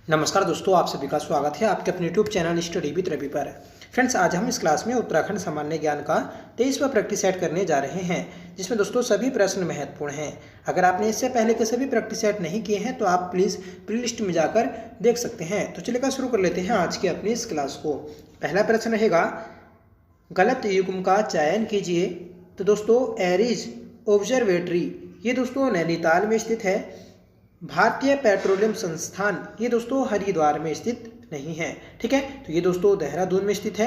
नमस्कार दोस्तों, आप सभी का स्वागत है आपके अपने YouTube channel study with Ravi पर। फ्रेंड्स, आज हम इस क्लास में उत्तराखंड सामान्य ज्ञान का 23वां प्रैक्टिस सेट करने जा रहे हैं, जिसमें दोस्तों सभी प्रश्न महत्वपूर्ण हैं। अगर आपने इससे पहले के सभी प्रैक्टिस सेट नहीं किए हैं तो आप प्लीज़ प्लेलिस्ट में जाकर देख सकते हैं। तो चलिए शुरू कर लेते हैं आज की अपनी इस क्लास को। पहला प्रश्न रहेगा, गलत युग्म का चयन कीजिए। तो दोस्तों एरिज ऑब्जर्वेटरी ये दोस्तों नैनीताल में स्थित है। भारतीय पेट्रोलियम संस्थान ये दोस्तों हरिद्वार में स्थित नहीं है, ठीक है, तो ये दोस्तों देहरादून में स्थित है।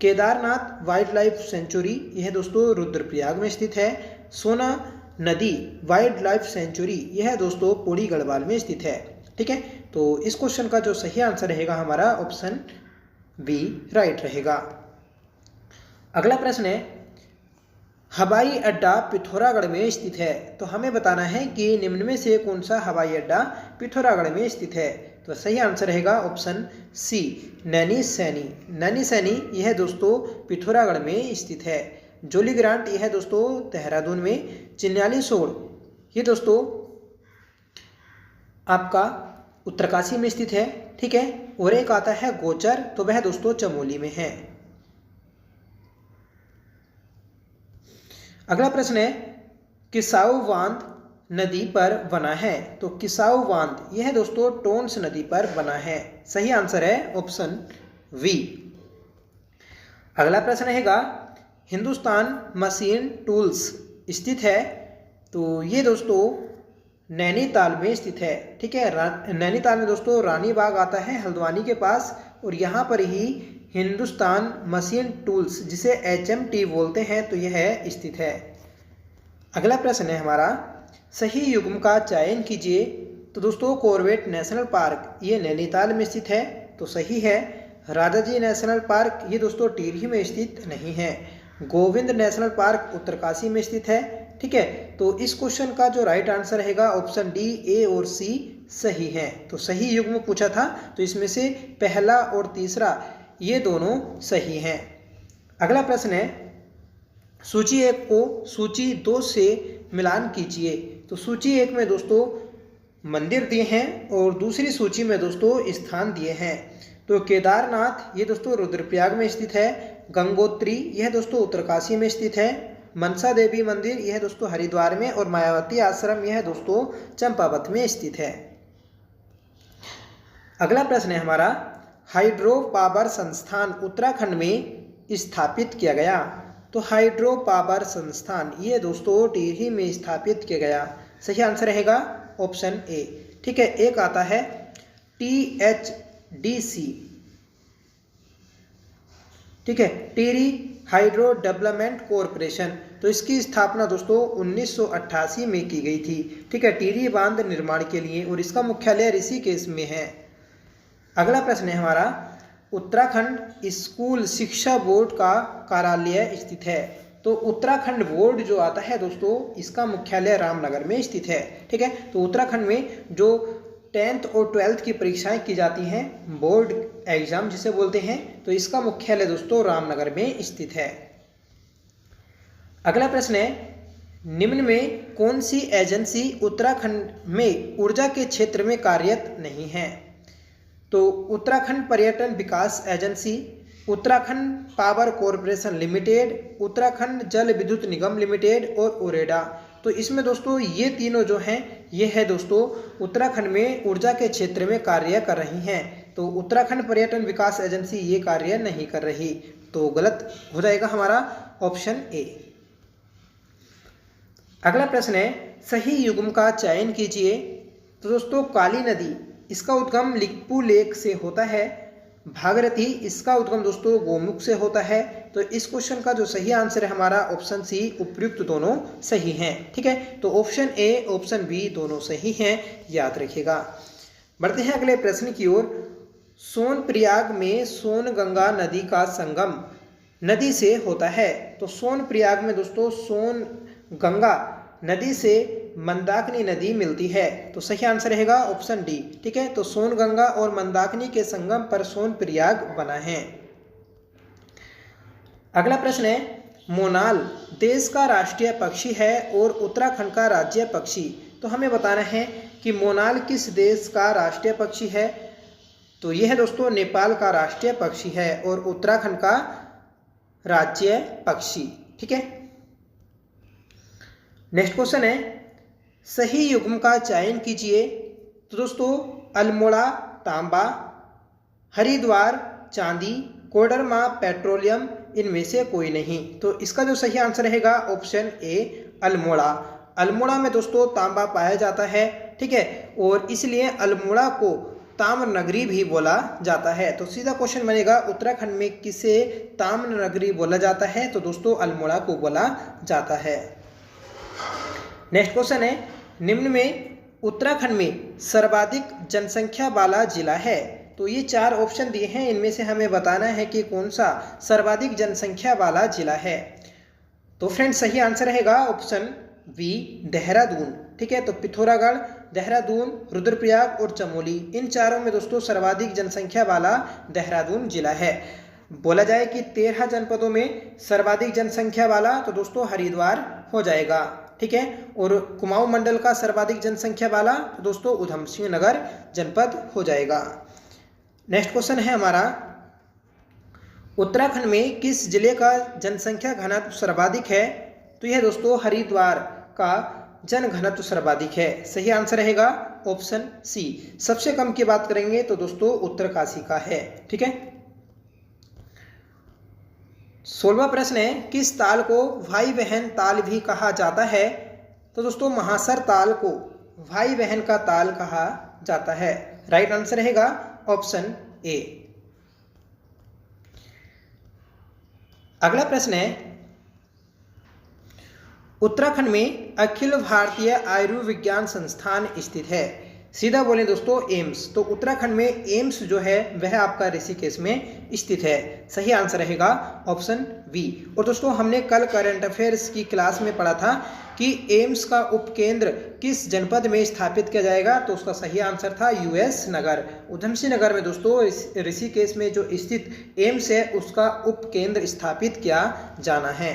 केदारनाथ वाइल्ड लाइफ सेंचुरी यह दोस्तों रुद्रप्रयाग में स्थित है। सोना नदी वाइल्ड लाइफ सेंचुरी यह दोस्तों पौड़ी गढ़वाल में स्थित है, ठीक है। तो इस क्वेश्चन का जो सही आंसर रहेगा हमारा ऑप्शन बी राइट रहेगा। अगला प्रश्न है, हवाई अड्डा पिथौरागढ़ में स्थित है। तो हमें बताना है कि निम्न में से कौन सा हवाई अड्डा पिथौरागढ़ में स्थित है। तो सही आंसर रहेगा ऑप्शन सी नैनीसैनी। नैनीसैनी यह दोस्तों पिथौरागढ़ में स्थित है। जोली ग्रांट यह दोस्तों देहरादून में। चिन्यालीसोड़ ये दोस्तों आपका उत्तरकाशी में स्थित है, ठीक है। और एक आता है गोचर, तो वह दोस्तों चमोली में है। अगला प्रश्न है, किसाऊ बांध नदी पर बना है। तो किसाऊ बांध यह दोस्तों टोंस नदी पर बना है। सही आंसर है ऑप्शन वी। अगला प्रश्न रहेगा, हिंदुस्तान मशीन टूल्स स्थित है। तो ये दोस्तों नैनीताल में स्थित है, ठीक है। नैनीताल में दोस्तों रानी बाग आता है हल्द्वानी के पास, और यहाँ पर ही हिंदुस्तान मशीन टूल्स जिसे HMT बोलते हैं तो यह स्थित है। अगला प्रश्न है हमारा, सही युग्म का चयन कीजिए। तो दोस्तों कॉर्बेट नेशनल पार्क ये नैनीताल में स्थित है, तो सही है। राजाजी नेशनल पार्क ये दोस्तों टिहरी में स्थित नहीं है। गोविंद नेशनल पार्क उत्तरकाशी में स्थित है, ठीक है। तो इस क्वेश्चन का जो राइट आंसर रहेगा ऑप्शन डी, ए और सी सही है। तो सही युग्म पूछा था, तो इसमें से पहला और तीसरा ये दोनों सही हैं। अगला प्रश्न है, सूची 1 को सूची 2 से मिलान कीजिए। तो सूची 1 में दोस्तों मंदिर दिए हैं और दूसरी सूची में दोस्तों स्थान दिए हैं। तो केदारनाथ ये दोस्तों रुद्रप्रयाग में स्थित है। गंगोत्री यह दोस्तों उत्तरकाशी में स्थित है। मनसा देवी मंदिर यह दोस्तों हरिद्वार में, और मायावती आश्रम यह दोस्तों चंपावत में स्थित है। अगला प्रश्न है हमारा, हाइड्रो पावर संस्थान उत्तराखंड में स्थापित किया गया। तो हाइड्रो पावर संस्थान ये दोस्तों टिहरी में स्थापित किया गया। सही आंसर रहेगा ऑप्शन ए, ठीक है। एक आता है THDC, ठीक है, टिहरी हाइड्रो डेवलपमेंट कॉरपोरेशन। तो इसकी स्थापना दोस्तों 1988 में की गई थी, ठीक है, टिहरी बांध निर्माण के लिए, और इसका मुख्यालय ऋषिकेश में है। अगला प्रश्न है हमारा, उत्तराखंड स्कूल शिक्षा बोर्ड का कार्यालय स्थित है। तो उत्तराखंड बोर्ड जो आता है दोस्तों इसका मुख्यालय रामनगर में स्थित है, ठीक है। तो उत्तराखंड में जो 10th और 12th की परीक्षाएं की जाती हैं, बोर्ड एग्जाम जिसे बोलते हैं, तो इसका मुख्यालय दोस्तों रामनगर में स्थित है। अगला प्रश्न है, निम्न में कौन सी एजेंसी उत्तराखंड में ऊर्जा के क्षेत्र में कार्यरत नहीं है। तो Uttarakhand Paryatan Vikas agency, Uttarakhand power corporation limited, Uttarakhand Jal Vidyut निगम लिमिटेड और उरेडा। तो इसमें दोस्तों ये तीनों जो हैं ये है दोस्तों उत्तराखंड में ऊर्जा के क्षेत्र में कार्य कर रही हैं। तो उत्तराखंड पर्यटन विकास एजेंसी ये कार्य नहीं कर रही, तो गलत हो जाएगा हमारा ऑप्शन ए। अगला प्रश्न है, सही युग्म का चयन कीजिए। तो दोस्तों काली नदी इसका उद्गम लिकपू लेक से होता है। भागीरथी इसका उद्गम दोस्तों गोमुख से होता है। तो इस क्वेश्चन का जो सही आंसर है हमारा ऑप्शन सी, उपयुक्त दोनों सही हैं, ठीक है। तो ऑप्शन ए ऑप्शन बी दोनों सही हैं, याद रखिएगा। बढ़ते हैं अगले प्रश्न की ओर। सोनप्रयाग में सोनगंगा नदी का संगम नदी से होता है। तो सोनप्रयाग में दोस्तों सोनगंगा नदी से मंदाकिनी नदी मिलती है। तो सही आंसर रहेगा ऑप्शन डी, ठीक है। तो सोनगंगा और मंदाकिनी के संगम पर सोनप्रयाग बना है। अगला प्रश्न है, मोनाल देश का राष्ट्रीय पक्षी है और उत्तराखंड का राज्य पक्षी। तो हमें बताना है कि मोनाल किस देश का राष्ट्रीय पक्षी है। तो यह दोस्तों नेपाल का राष्ट्रीय पक्षी है और उत्तराखंड का राज्य पक्षी। ठीक है, नेक्स्ट क्वेश्चन है सही युग्म का चयन कीजिए। तो दोस्तों अल्मोड़ा तांबा, हरिद्वार चांदी, कोडरमा पेट्रोलियम, इनमें से कोई नहीं। तो इसका जो सही आंसर रहेगा ऑप्शन ए अल्मोड़ा। अल्मोड़ा में दोस्तों तांबा पाया जाता है। ठीक है, और इसलिए अल्मोड़ा को ताम्र नगरी भी बोला जाता है। तो सीधा क्वेश्चन बनेगा उत्तराखंड में किसे ताम्र नगरी बोला जाता है? तो दोस्तों अल्मोड़ा को बोला जाता है। नेक्स्ट क्वेश्चन है निम्न में उत्तराखंड में सर्वाधिक जनसंख्या वाला जिला है। तो ये 4 ऑप्शन दिए हैं, इनमें से हमें बताना है कि कौन सा सर्वाधिक जनसंख्या वाला जिला है। तो फ्रेंड्स सही आंसर रहेगा ऑप्शन बी देहरादून। ठीक है, तो पिथौरागढ़, देहरादून, रुद्रप्रयाग और चमोली, इन चारों में दोस्तों सर्वाधिक जनसंख्या वाला देहरादून जिला है। बोला जाए कि 13 जनपदों में सर्वाधिक जनसंख्या वाला तो दोस्तों हरिद्वार हो जाएगा। ठीक है, और कुमाऊं मंडल का सर्वाधिक जनसंख्या वाला तो दोस्तों उधम सिंह नगर जनपद हो जाएगा। नेक्स्ट क्वेश्चन है हमारा उत्तराखंड में किस जिले का जनसंख्या घनत्व सर्वाधिक है? तो यह दोस्तों हरिद्वार का जन घनत्व सर्वाधिक है। सही आंसर रहेगा ऑप्शन सी। सबसे कम की बात करेंगे तो दोस्तों उत्तरकाशी का है। ठीक है, 16वां प्रश्न है किस ताल को भाई बहन ताल भी कहा जाता है? तो दोस्तों महासर ताल को भाई बहन का ताल कहा जाता है। राइट आंसर रहेगा ऑप्शन ए। अगला प्रश्न है उत्तराखंड में अखिल भारतीय आयुर्विज्ञान संस्थान स्थित है। सीधा बोले दोस्तों एम्स। तो उत्तराखंड में एम्स जो है वह आपका ऋषिकेश में स्थित है। सही आंसर रहेगा ऑप्शन बी। और दोस्तों हमने कल करंट अफेयर्स की क्लास में पढ़ा था कि एम्स का उपकेंद्र किस जनपद में स्थापित किया जाएगा? तो उसका सही आंसर था यूएस नगर। उधम सिंह नगर में दोस्तों ऋषिकेश में जो स्थित एम्स है उसका उपकेंद्र स्थापित किया जाना है।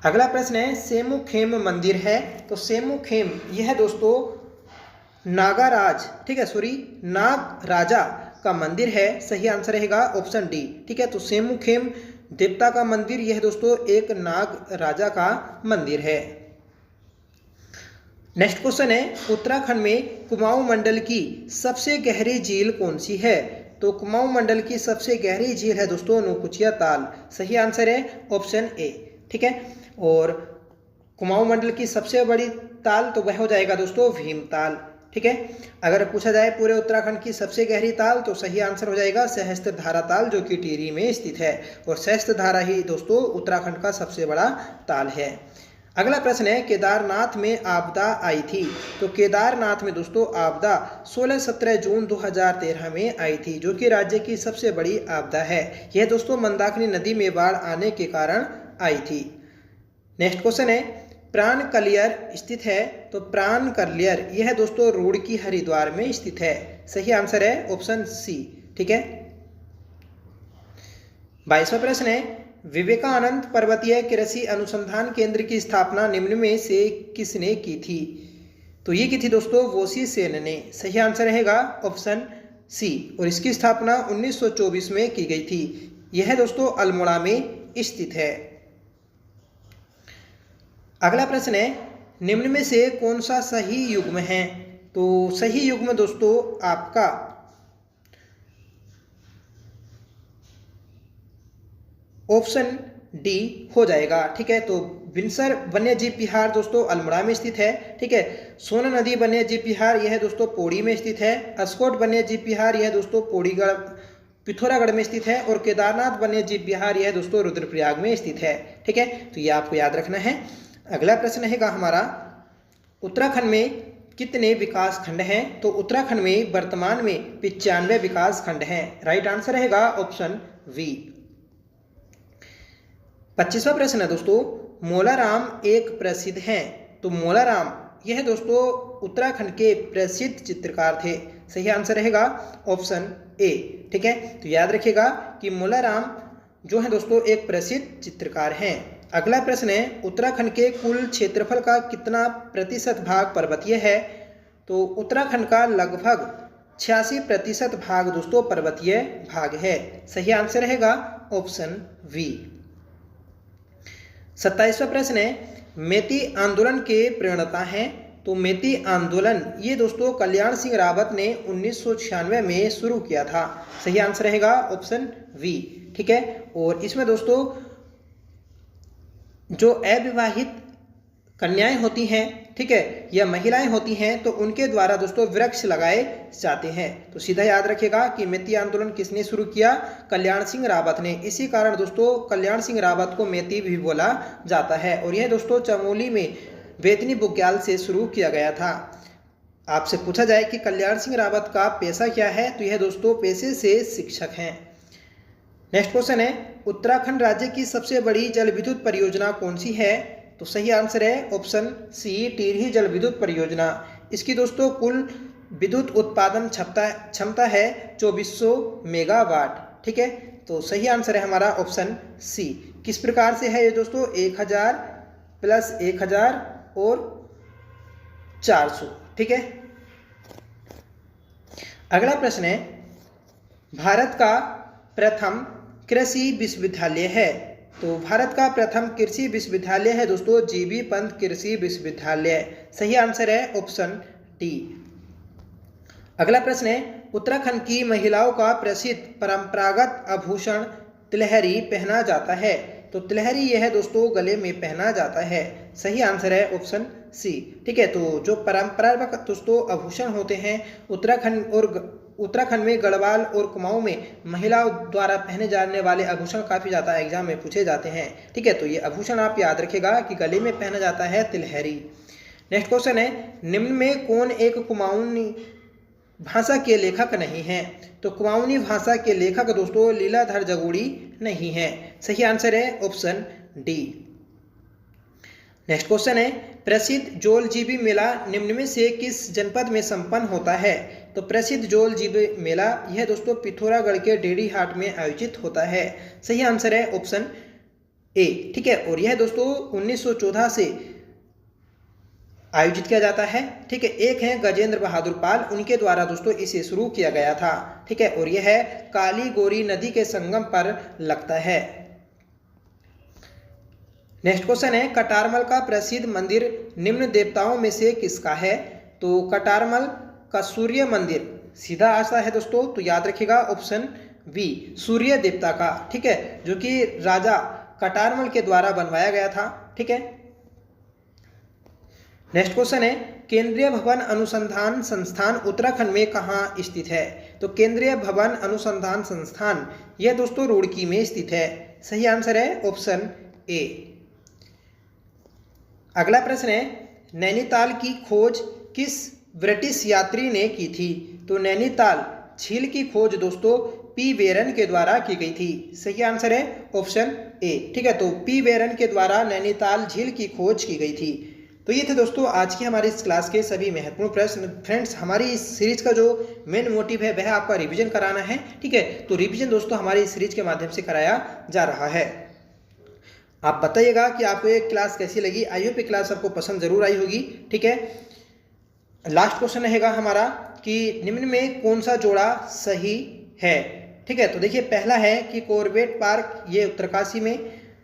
अगला प्रश्न है सेमू खेम मंदिर है। तो सेमू खेम यह दोस्तों नागाराज, ठीक है सॉरी नाग राजा का मंदिर है। सही आंसर रहेगा ऑप्शन डी। ठीक है, तो सेमू खेम देवता का मंदिर यह दोस्तों एक नाग राजा का मंदिर है। नेक्स्ट क्वेश्चन है उत्तराखंड में कुमाऊं मंडल की सबसे गहरी झील कौन सी है? तो कुमाऊं मंडल की सबसे गहरी झील है दोस्तों नौकुचिया ताल। सही आंसर है ऑप्शन ए। ठीक है, और कुमाऊं मंडल की सबसे बड़ी ताल तो वह हो जाएगा दोस्तों भीमताल। ठीक है, अगर पूछा जाए पूरे उत्तराखंड की सबसे गहरी ताल तो सही आंसर हो जाएगा सहस्त्रधारा ताल जो कि टिहरी में स्थित है। और सहस्त्रधारा ही दोस्तों उत्तराखंड का सबसे बड़ा ताल है। अगला प्रश्न है केदारनाथ में आपदा आई थी। तो केदारनाथ में दोस्तों आपदा 16-17 जून 2013 में आई थी जो कि राज्य की सबसे बड़ी आपदा है। यह दोस्तों मंदाकिनी नदी में बाढ़ आने के कारण आई थी। नेक्स्ट क्वेश्चन है प्राण कलियर स्थित है। तो प्राण कलियर यह दोस्तों रुड़की हरिद्वार में स्थित है। सही आंसर है ऑप्शन सी। ठीक है, 22वां प्रश्न है विवेकानंद पर्वतीय कृषि अनुसंधान केंद्र की स्थापना निम्न में से किसने की थी? तो ये की थी दोस्तों वोसी सेन ने। सही आंसर रहेगा ऑप्शन सी। और इसकी स्थापना 1924 में की गई थी। यह दोस्तों अल्मोड़ा में स्थित है। अगला प्रश्न है निम्न में से कौन सा सही युग्म है? तो सही युग्म दोस्तों आपका ऑप्शन डी हो जाएगा। ठीक है, तो बिनसर वन्यजीव विहार दोस्तों अल्मोड़ा में स्थित है। ठीक है, सोन नदी वन्यजीव विहार यह दोस्तों पौड़ी में स्थित है। अस्कोट वन्यजीव विहार यह दोस्तों पौड़ीगढ़ पिथौरागढ़ में स्थित है। और केदारनाथ वन्यजीव विहार यह दोस्तों रुद्रप्रयाग में स्थित है। ठीक है, तो ये आपको याद रखना है। अगला प्रश्न रहेगा हमारा उत्तराखंड में कितने विकास खंड हैं? तो उत्तराखंड में वर्तमान में 95 विकास खंड हैं। राइट आंसर रहेगा ऑप्शन वी। 25वां प्रश्न है दोस्तों मोलाराम एक प्रसिद्ध हैं। तो मोलाराम यह दोस्तों उत्तराखंड के प्रसिद्ध चित्रकार थे। सही आंसर रहेगा ऑप्शन ए। ठीक है, तो याद रखिएगा कि मोलाराम जो है दोस्तों एक प्रसिद्ध चित्रकार हैं। अगला प्रश्न है उत्तराखंड के कुल क्षेत्रफल का कितना प्रतिशत भाग पर्वतीय है? तो उत्तराखंड का लगभग 86% भाग दोस्तों पर्वतीय भाग है। सही आंसर रहेगा ऑप्शन बी। 27वां प्रश्न है, मेती आंदोलन के प्रणेता हैं। तो मेती आंदोलन ये दोस्तों कल्याण सिंह रावत ने 1996 में शुरू किया था। सही आंसर रहेगा ऑप्शन बी। ठीक है, और इसमें दोस्तों जो अविवाहित कन्याएं होती हैं, ठीक है, या महिलाएं होती हैं, तो उनके द्वारा दोस्तों वृक्ष लगाए जाते हैं। तो सीधा याद रखिएगा कि मेती आंदोलन किसने शुरू किया? कल्याण सिंह रावत ने। इसी कारण दोस्तों कल्याण सिंह रावत को मेती भी बोला जाता है। और यह दोस्तों चमोली में बेतनी बुग्याल से शुरू किया गया था। आपसे पूछा जाए कि कल्याण सिंह रावत का पेशा क्या है, तो यह दोस्तों पेशे से शिक्षक हैं। नेक्स्ट क्वेश्चन है, उत्तराखंड राज्य की सबसे बड़ी जल विद्युत परियोजना कौन सी है? तो सही आंसर है ऑप्शन सी, टिहरी जल विद्युत परियोजना। इसकी दोस्तों कुल विद्युत उत्पादन क्षमता है 2400 मेगावाट। ठीक है, तो सही आंसर है हमारा ऑप्शन सी। किस प्रकार से है ये दोस्तों? 1000 प्लस 1000 और 400। ठीक है, अगला प्रश्न है, भारत का प्रथम कृषि विश्वविद्यालय है। तो भारत का प्रथम कृषि विश्वविद्यालय है दोस्तों जीबी पंत कृषि विश्वविद्यालय। सही आंसर है ऑप्शन डी। अगला प्रश्न है, उत्तराखंड की महिलाओं का प्रसिद्ध परंपरागत आभूषण तिलहरी पहना जाता है। तो तिलहरी यह है दोस्तों गले में पहना जाता है। सही आंसर है ऑप्शन सी। ठीक है, तो जो परंपरागत दोस्तों आभूषण होते हैं उत्तराखंड में गढ़वाल और कुमाऊं में महिलाओं द्वारा पहने जाने वाले आभूषण काफ़ी ज़्यादा एग्जाम में पूछे जाते हैं। ठीक है, तो ये आभूषण आप याद रखिएगा कि गले में पहना जाता है तिलहरी। नेक्स्ट क्वेश्चन है, निम्न में कौन एक कुमाऊनी भाषा के लेखक नहीं है? तो कुमाऊनी भाषा के लेखक दोस्तों लीलाधर जगूड़ी नहीं है। सही आंसर है ऑप्शन डी। नेक्स्ट क्वेश्चन है, प्रसिद्ध जोलजीबी मेला निम्न में से किस जनपद में संपन्न होता है? तो प्रसिद्ध जोलजीबी मेला यह दोस्तों पिथौरागढ़ के डेढ़ी हाट में आयोजित होता है। सही आंसर है ऑप्शन ए। ठीक है, और यह दोस्तों 1914 से आयोजित किया जाता है। ठीक है, एक है गजेंद्र बहादुर पाल, उनके द्वारा दोस्तों इसे शुरू किया गया था। ठीक है, और यह है काली गोरी नदी के संगम पर लगता है। नेक्स्ट क्वेश्चन है, कटारमल का प्रसिद्ध मंदिर निम्न देवताओं में से किसका है? तो कटारमल का सूर्य मंदिर सीधा आता है दोस्तों, तो याद रखिएगा ऑप्शन बी, सूर्य देवता का। ठीक है, जो कि राजा कटारमल के द्वारा बनवाया गया था। ठीक है, नेक्स्ट क्वेश्चन है, केंद्रीय भवन अनुसंधान संस्थान उत्तराखंड में कहाँ स्थित है? तो केंद्रीय भवन अनुसंधान संस्थान यह दोस्तों रुड़की में स्थित है। सही आंसर है ऑप्शन ए। अगला प्रश्न है, नैनीताल की खोज किस ब्रिटिश यात्री ने की थी? तो नैनीताल झील की खोज दोस्तों पी वेरन के द्वारा की गई थी। सही आंसर है ऑप्शन ए। ठीक है, तो पी वेरन के द्वारा नैनीताल झील की खोज की गई थी। तो ये थे दोस्तों आज की हमारी इस क्लास के सभी महत्वपूर्ण प्रश्न। फ्रेंड्स, हमारी इस सीरीज का जो मेन मोटिव है वह आपका रिवीजन कराना है। ठीक है, तो रिवीजन दोस्तों हमारी इस सीरीज के माध्यम से कराया जा रहा है। आप बताइएगा कि आपको ये क्लास कैसी लगी। आई होप ये क्लास आपको पसंद जरूर आई होगी। ठीक है, लास्ट क्वेश्चन रहेगा हमारा कि निम्न में कौन सा जोड़ा सही है? ठीक है, तो देखिए पहला है कि कॉर्बेट पार्क ये उत्तरकाशी में,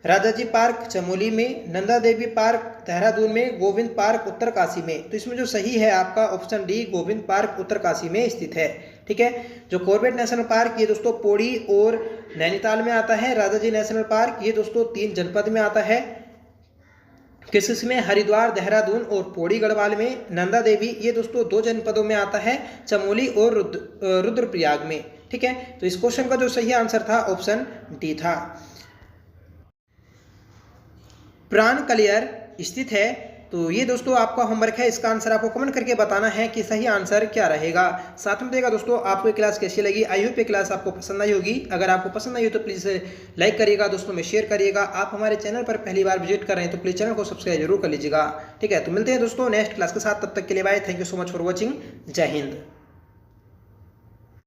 राजाजी पार्क चमोली में, नंदा देवी पार्क देहरादून में, गोविंद पार्क उत्तरकाशी में। तो इसमें जो सही है आपका option D, Govind park Uttarkashi में स्थित है। ठीक है, जो कॉर्बेट नेशनल पार्क ये दोस्तों पौड़ी और नैनीताल में आता है। राजाजी नेशनल पार्क ये दोस्तों 3 जनपद में आता है। किस में? हरिद्वार, देहरादून और पौड़ी गढ़वाल में। नंदा देवी ये दोस्तों 2 जनपदों में आता है, चमोली और रुद्रप्रयाग में। ठीक है, तो इस क्वेश्चन का जो सही आंसर था ऑप्शन डी था। प्राण कलियर स्थित है, तो ये दोस्तों आपका होमवर्क है। इसका आंसर आपको कमेंट करके बताना है कि सही आंसर क्या रहेगा। साथ में देखा दोस्तों आपको ये क्लास कैसी लगी। आई होप ये क्लास आपको पसंद आई होगी। अगर आपको पसंद आई हो तो प्लीज़ लाइक करिएगा, दोस्तों में शेयर करिएगा। आप हमारे चैनल पर पहली बार विजिट कर रहे हैं तो प्लीज़ चैनल को सब्सक्राइब जरूर कर लीजिएगा। ठीक है, तो मिलते हैं दोस्तों नेक्स्ट क्लास के साथ। तब तक के लिए bye. Thank you so much for watching. जय हिंद।